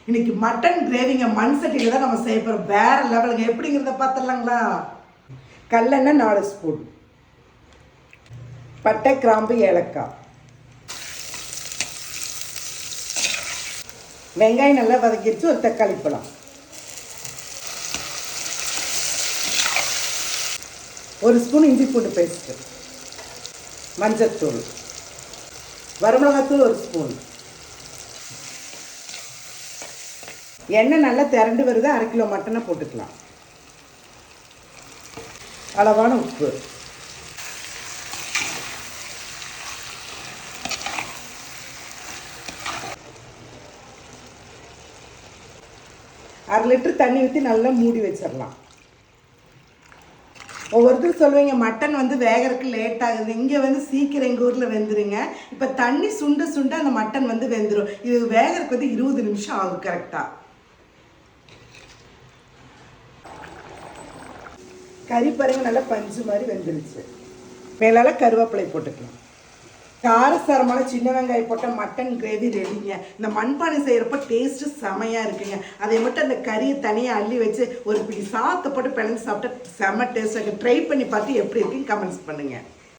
இன்னைக்கு மட்டன் கிரேவிங்க மண் சட்டியில் தான் நம்ம செய்ய போகிறோம். வேற லெவலுங்க. எப்படிங்கிறத பார்த்துடலாங்களா? கல்லெண்ணெய் 4 ஸ்பூன், பட்டை கிராம்பு ஏலக்காய், வெங்காயம் நல்லா வதக்கிடுச்சு, ஒரு தக்காளி பழம், ஒரு ஸ்பூன் இஞ்சி பூண்டு பேஸ்ட்டு, மஞ்சத்தூள், வரமிளகாத்தூள் ஒரு ஸ்பூன். எண்ணெய் நல்லா திரண்டு வருது. 1/2 கிலோ மட்டனை போட்டுக்கலாம். அளவான உப்பு, அரை லிட்டர் தண்ணி ஊற்றி நல்லா மூடி வச்சிடலாம். ஒவ்வொருத்தரும் சொல்லுவீங்க மட்டன் வந்து வேகிறதுக்கு லேட் ஆகுது. இங்கே வந்து சீக்கிரம் எங்கள் ஊரில் வெந்துருங்க. இப்போ தண்ணி சுண்ட சுண்ட அந்த மட்டன் வந்து வெந்துடும். இது வேகிறதுக்கு வந்து 20 நிமிஷம் ஆகும் கரெக்டாக. கறி பாருங்க நல்லா பஞ்சு மாதிரி வெந்துருச்சு. மேலால கருவேப்பிலை போட்டுக்கலாம். காரசாரமான சின்ன வெங்காயம் போட்ட மட்டன் கிரேவி ரெடிங்க. இந்த மண்பானை செய்கிறப்ப டேஸ்ட்டு செமையாக இருக்குங்க. அதை மட்டும் அந்த கறியை தனியாக அள்ளி வச்சு ஒரு பிடி சாத்தை போட்டு பிணைஞ்சு சாப்பிட்டா செம்ம டேஸ்ட்டாக இருக்குது. ட்ரை பண்ணி பார்த்து எப்படி இருக்குன்னு கமெண்ட்ஸ் பண்ணுங்கள்.